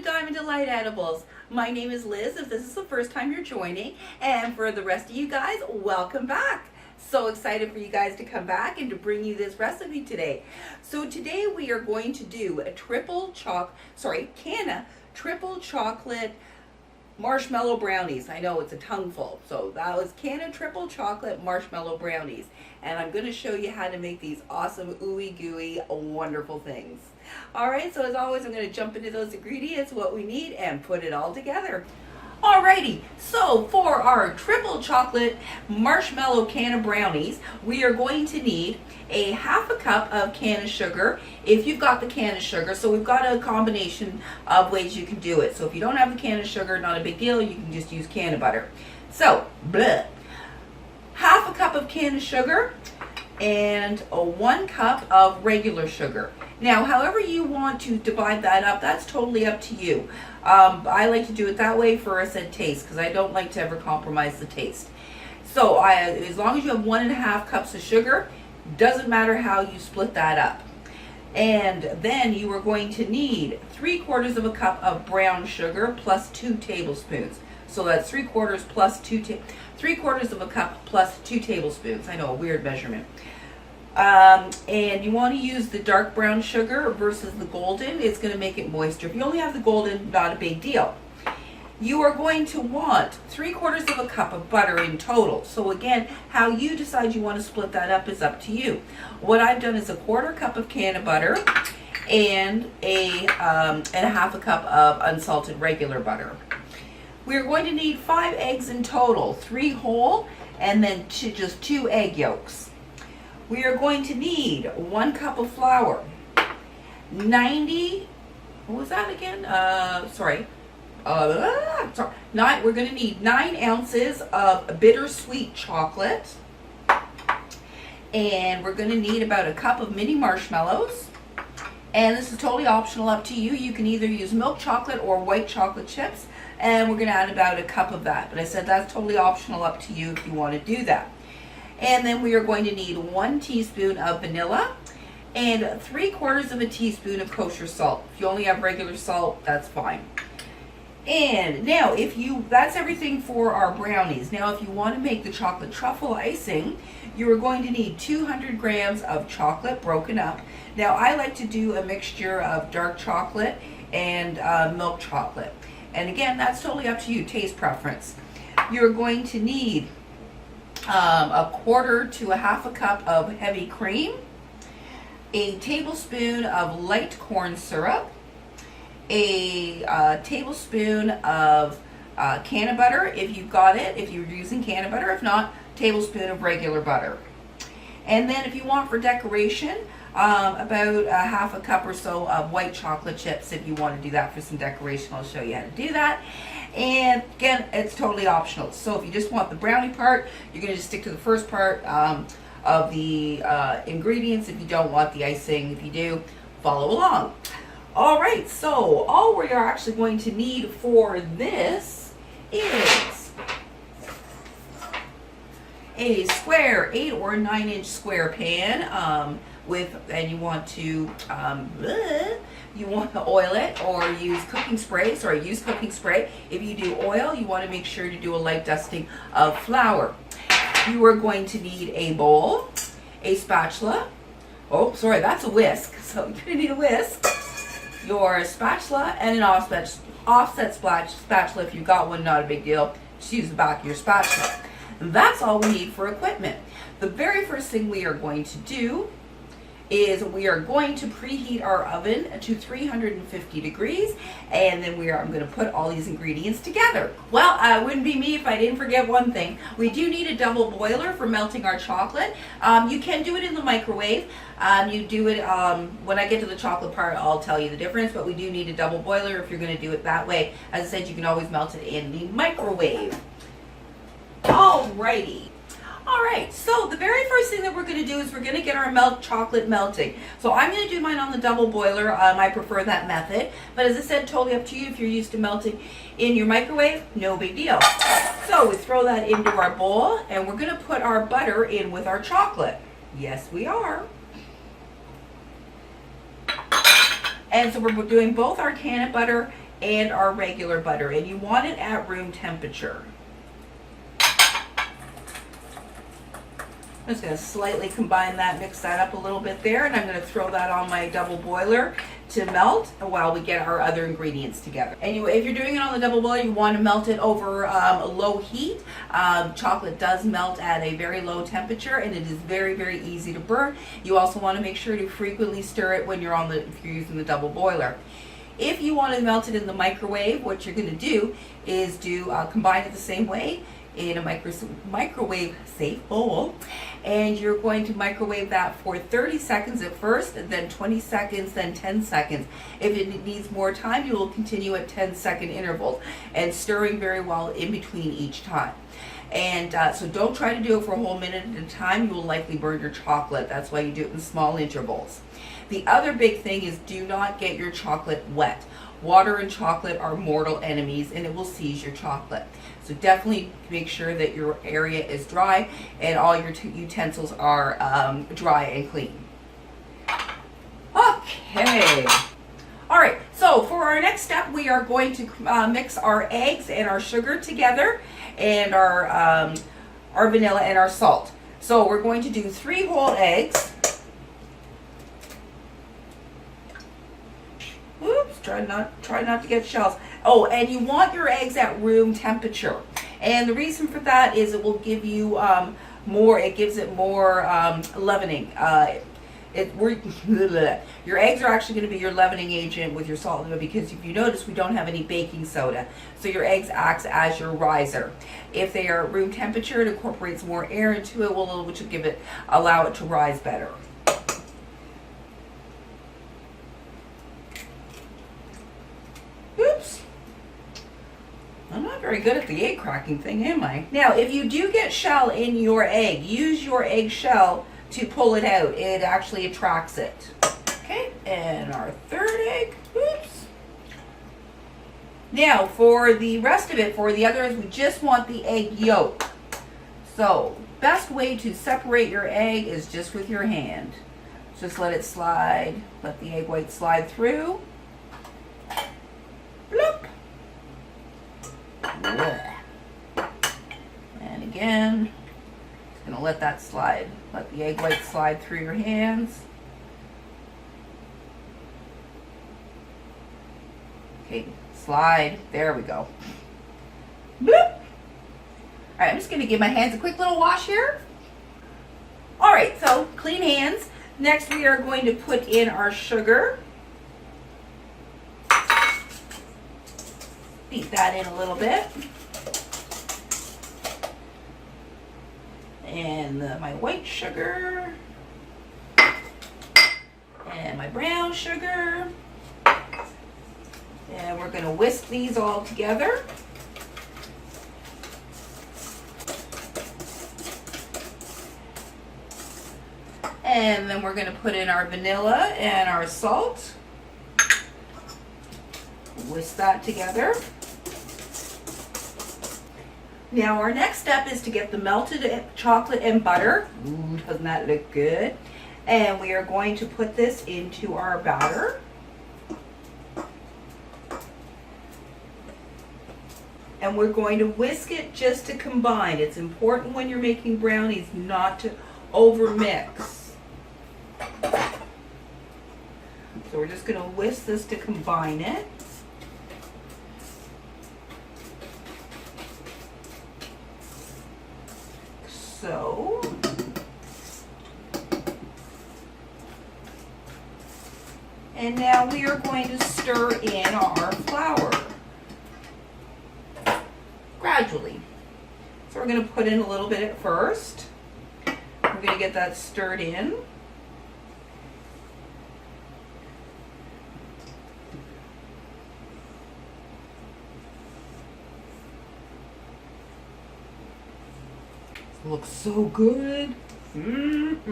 Diamond Delight Edibles. My name is Liz, if this is the first time you're joining, and for the rest of you guys, welcome back. So excited for you guys to come back and to bring you this recipe today. So today we are going to do a Canna triple chocolate marshmallow brownies. I know it's a tongueful. So that was Canna triple chocolate marshmallow brownies. And I'm going to show you how to make these awesome ooey gooey wonderful things. Alright, so as always I'm going to jump into those ingredients, what we need, and put it all together. Alrighty, so for our triple chocolate marshmallow Canna brownies, we are going to need a half a cup of Canna sugar, if you've got the Canna sugar. So we've got a combination of ways you can do it. So if you don't have the Canna sugar, not a big deal, you can just use cannabutter. So, half a cup of Canna sugar and 1 cup of regular sugar. Now, however you want to divide that up, that's totally up to you. I like to do it that way for a said taste because I don't like to ever compromise the taste. So as long as you have 1.5 cups of sugar, doesn't matter how you split that up. And then you are going to need 3/4 of a cup of brown sugar plus 2 tablespoons. So that's 3/4 plus 3/4 of a cup plus 2 tablespoons. I know, a weird measurement. And you want to use the dark brown sugar versus the golden. It's going to make it moister. If you only have the golden, not a big deal. You are going to want 3/4 of a cup of butter in total. So again, how you decide you want to split that up is up to you. What I've done is 1/4 cup of cannabutter and a half a cup of unsalted regular butter. We're going to need 5 eggs in total, 3 whole and then just 2 egg yolks. We are going to need 1 cup of flour, what was that again? We're going to need 9 ounces of bittersweet chocolate, and we're going to need about a cup of mini marshmallows. And this is totally optional, up to you. You can either use milk chocolate or white chocolate chips, and we're going to add about a cup of that. But I said that's totally optional, up to you if you want to do that. And then we are going to need 1 teaspoon of vanilla and 3/4 of a teaspoon of kosher salt. If you only have regular salt, that's fine. And now that's everything for our brownies. Now if you want to make the chocolate truffle icing, you are going to need 200 grams of chocolate broken up. Now I like to do a mixture of dark chocolate and milk chocolate. And again, that's totally up to you, taste preference. You're going to need 1/4 to a half a cup of heavy cream, a tablespoon of light corn syrup, a tablespoon of cannabutter if you've got it, if you're using cannabutter. If not, tablespoon of regular butter. And then if you want for decoration, about a half a cup or so of white chocolate chips if you want to do that for some decoration. I'll show you how to do that. And again, it's totally optional. So if you just want the brownie part, you're going to just stick to the first part of the ingredients. If you don't want the icing, if you do, follow along. All right, so all we are actually going to need for this is a square 8 or 9 inch square pan and you want to oil it or use cooking spray. Use cooking spray. If you do oil, you want to make sure to do a light dusting of flour. You are going to need a bowl, a spatula. Oh, sorry, that's a whisk. So you're going to need a whisk, your spatula, and an offset spatula. If you've got one, not a big deal. Just use the back of your spatula. And that's all we need for equipment. The very first thing we are going to do is we are going to preheat our oven to 350 degrees, and then I'm going to put all these ingredients together. Well, it wouldn't be me if I didn't forget one thing. We do need a double boiler for melting our chocolate. You can do it in the microwave. You do it, when I get to the chocolate part, I'll tell you the difference, but we do need a double boiler if you're going to do it that way. As I said, you can always melt it in the microwave. Alrighty. Alright, so the very first thing that we're going to do is we're going to get our chocolate melting. So I'm going to do mine on the double boiler. I prefer that method. But as I said, totally up to you. If you're used to melting in your microwave, no big deal. So we throw that into our bowl, and we're going to put our butter in with our chocolate. Yes, we are. And so we're doing both our cannabutter and our regular butter, and you want it at room temperature. I'm just going to slightly combine that, mix that up a little bit there, and I'm going to throw that on my double boiler to melt while we get our other ingredients together. Anyway, if you're doing it on the double boiler, you want to melt it over low heat. Chocolate does melt at a very low temperature, and it is very, very easy to burn. You also want to make sure to frequently stir it when you're if you're using the double boiler. If you want to melt it in the microwave, what you're going to do is combine it the same way in a microwave safe bowl, and you're going to microwave that for 30 seconds at first, and then 20 seconds, then 10 seconds. If it needs more time, you will continue at 10-second intervals and stirring very well in between each time. And so don't try to do it for a whole minute at a time. You will likely burn your chocolate. That's why you do it in small intervals. The other big thing is, do not get your chocolate wet. Water and chocolate are mortal enemies, and it will seize your chocolate. So definitely make sure that your area is dry and all your utensils are dry and clean. Okay. All right, so for our next step, we are going to mix our eggs and our sugar together, and our vanilla and our salt. So we're going to do 3 whole eggs. Oops, try not to get shells. Oh, and you want your eggs at room temperature. And the reason for that is it will give you it gives it more leavening. Your eggs are actually going to be your leavening agent with your salt, because if you notice, we don't have any baking soda. So your eggs acts as your riser. If they are at room temperature, it incorporates more air into it, which will allow it to rise better. Oops. I'm not very good at the egg cracking thing, am I? Now, if you do get shell in your egg, use your egg shell to pull it out. It actually attracts it. Okay, and our 3rd egg. Oops. Now, for the rest of it, for the others, we just want the egg yolk. So, best way to separate your egg is just with your hand. Just let it slide. Let the egg white slide through. Bloop. And again, just going to let that slide. Let the egg white slide through your hands. Okay, slide. There we go. Bloop. All right, I'm just going to give my hands a quick little wash here. All right, so clean hands. Next, we are going to put in our sugar. Beat that in a little bit. And my white sugar. And my brown sugar. And we're going to whisk these all together. And then we're going to put in our vanilla and our salt. Whisk that together. Now our next step is to get the melted chocolate and butter. Ooh, doesn't that look good? And we are going to put this into our batter. And we're going to whisk it just to combine. It's important when you're making brownies not to overmix. So we're just going to whisk this to combine it. So, and now we are going to stir in our flour gradually. So we're going to put in a little bit at first. We're going to get that stirred in. Looks so good. Oops,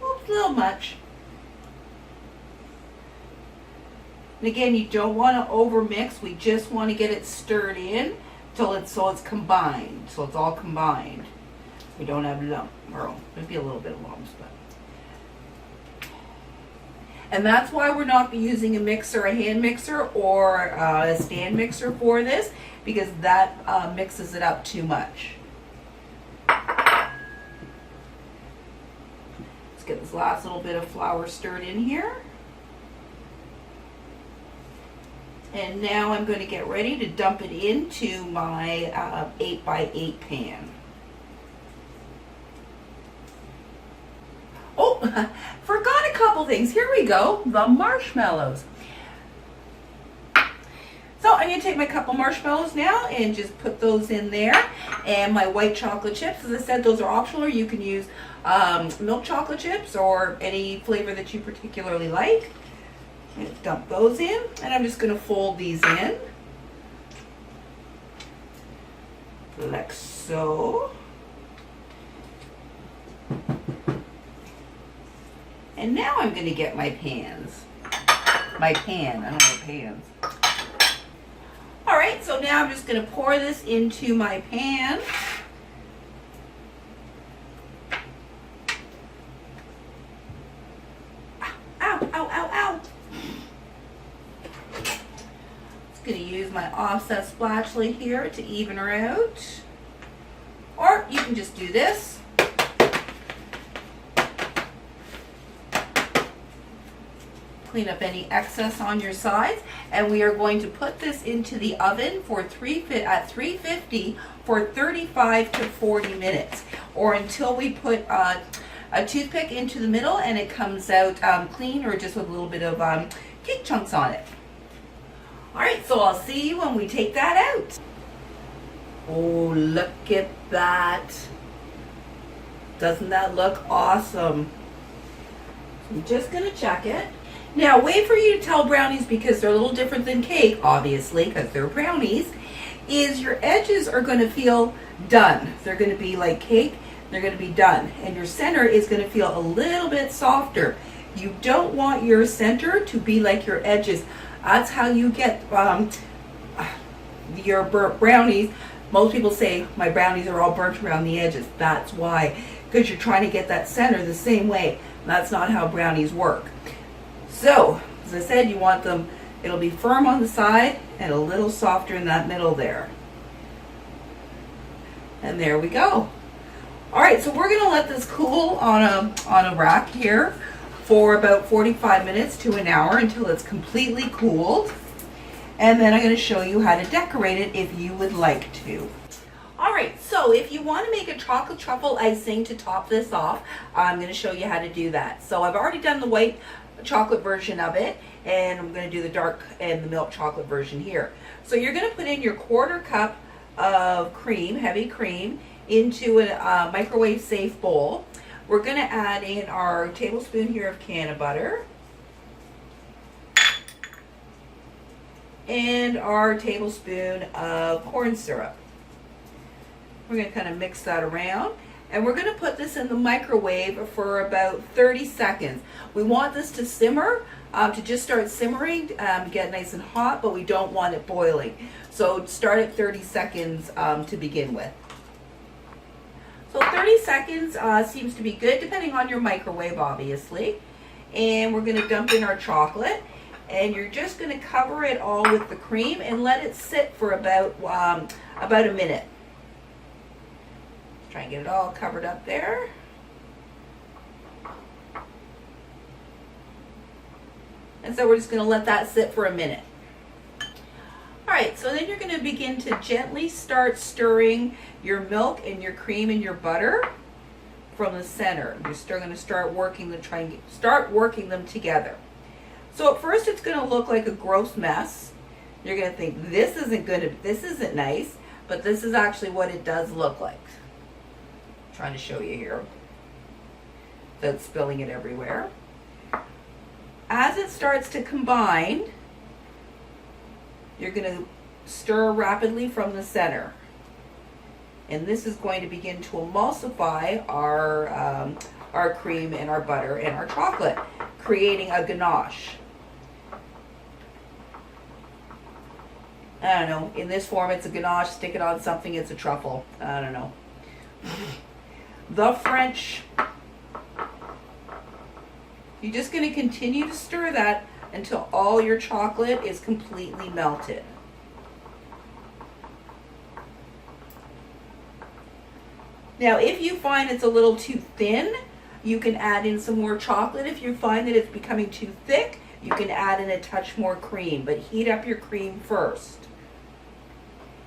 a little much. And again, you don't want to overmix. We just want to get it stirred in till it's combined. So it's all combined. We don't have lump, or maybe a little bit of lumps, but And that's why we're not using a mixer, a hand mixer, or a stand mixer for this, because that mixes it up too much. Let's get this last little bit of flour stirred in here. And now I'm going to get ready to dump it into my 8x8 pan. Oh, forgot a couple things. Here we go, the marshmallows. So I'm going to take my couple marshmallows now and just put those in there. And my white chocolate chips, as I said, those are optional. You can use milk chocolate chips or any flavor that you particularly like. I'm going to dump those in, and I'm just going to fold these in like so. And now I'm going to get my pans. My pan, I don't know pans. All right, so now I'm just going to pour this into my pan. Ow, ow, ow, ow. Just going to use my offset spatula here to even her out. Or you can just do this. Clean up any excess on your sides, and we are going to put this into the oven for at 350 for 35 to 40 minutes, or until we put a toothpick into the middle and it comes out clean, or just with a little bit of cake chunks on it. All right, so I'll see you when we take that out. Oh, look at that. Doesn't that look awesome? So I'm just gonna check it. Now, wait for you to tell brownies, because they're a little different than cake, obviously, because they're brownies, is your edges are going to feel done. They're going to be like cake, they're going to be done. And your center is going to feel a little bit softer. You don't want your center to be like your edges. That's how you get your burnt brownies. Most people say, my brownies are all burnt around the edges. That's why, because you're trying to get that center the same way. That's not how brownies work. So, as I said, you want them, it'll be firm on the side and a little softer in that middle there. And there we go. All right, so we're going to let this cool on a rack here for about 45 minutes to an hour until it's completely cooled. And then I'm going to show you how to decorate it if you would like to. All right, so if you want to make a chocolate truffle icing to top this off, I'm going to show you how to do that. So I've already done the white chocolate version of it, and I'm going to do the dark and the milk chocolate version here. So you're going to put in your 1/4 cup of cream, heavy cream, into a microwave safe bowl. We're going to add in our tablespoon here of canna butter and our tablespoon of corn syrup. We're going to kind of mix that around. And we're going to put this in the microwave for about 30 seconds. We want this to simmer, to just start simmering, get nice and hot, but we don't want it boiling. So start at 30 seconds to begin with. So 30 seconds seems to be good, depending on your microwave, obviously. And we're going to dump in our chocolate. And you're just going to cover it all with the cream and let it sit for about a minute. Try and get it all covered up there. And so we're just going to let that sit for a minute. All right, so then you're going to begin to gently start stirring your milk and your cream and your butter from the center. You're still going to start working them, start working them together. So at first it's going to look like a gross mess. You're going to think this isn't nice, but this is actually what it does look like. Trying to show you here. That's spilling it everywhere. As it starts to combine, you're going to stir rapidly from the center. And this is going to begin to emulsify our cream and our butter and our chocolate, creating a ganache. I don't know. In this form, it's a ganache. Stick it on something, it's a truffle. I don't know. The French You're just going to continue to stir that until all your chocolate is completely melted. Now, if you find it's a little too thin, you can add in some more chocolate. If you find that it's becoming too thick, you can add in a touch more cream, but heat up your cream first.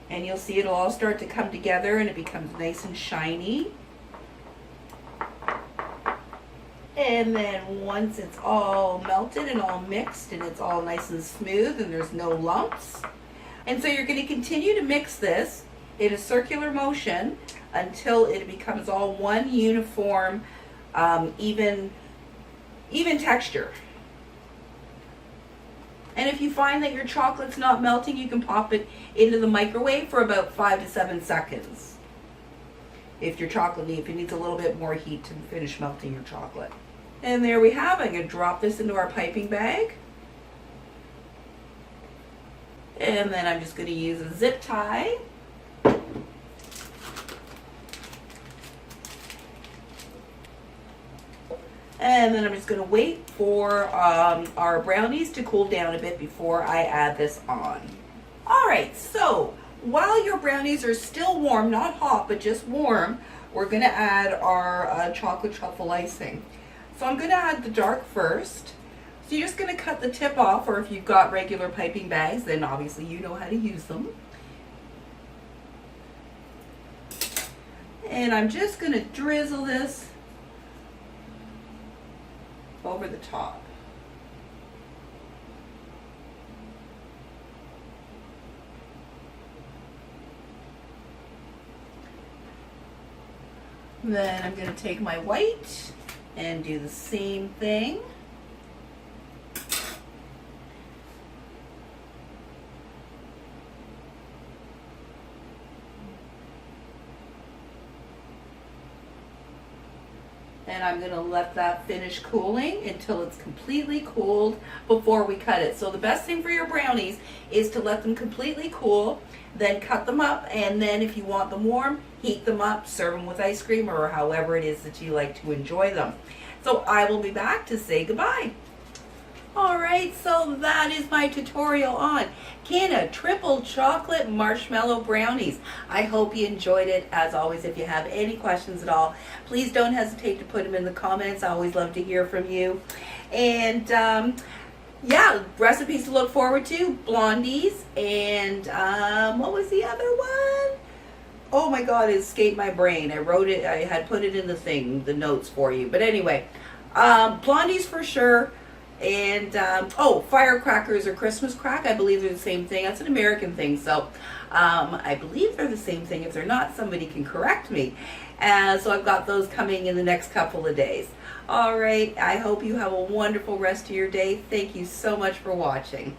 And you'll see it'll all start to come together and it becomes nice and shiny. And then once it's all melted and all mixed and it's all nice and smooth and there's no lumps. And so you're going to continue to mix this in a circular motion until it becomes all one uniform, even texture. And if you find that your chocolate's not melting, you can pop it into the microwave for about 5 to 7 seconds. If it needs a little bit more heat to finish melting your chocolate. And there we have it. I'm going to drop this into our piping bag. And then I'm just going to use a zip tie. And then I'm just going to wait for our brownies to cool down a bit before I add this on. Alright, so while your brownies are still warm, not hot, but just warm, we're going to add our chocolate truffle icing. So I'm going to add the dark first. So you're just going to cut the tip off, or if you've got regular piping bags, then obviously you know how to use them. And I'm just going to drizzle this over the top. Then I'm going to take my white and do the same thing. And I'm going to let that finish cooling until it's completely cooled before we cut it. So the best thing for your brownies is to let them completely cool, then cut them up, and then if you want them warm, heat them up, serve them with ice cream or however it is that you like to enjoy them. So I will be back to say goodbye. Alright, so that is my tutorial on Canna Triple Chocolate Marshmallow Brownies. I hope you enjoyed it. As always, if you have any questions at all, please don't hesitate to put them in the comments. I always love to hear from you. And yeah, recipes to look forward to, blondies, and what was the other one? Oh my god, it escaped my brain. I wrote it, I had put it in the thing, the notes for you. But anyway, blondies for sure. And oh, firecrackers or Christmas crack, I believe they're the same thing. That's an American thing, so I believe they're the same thing. If they're not, somebody can correct me. So I've got those coming in the next couple of days. All right, I hope you have a wonderful rest of your day. Thank you so much for watching.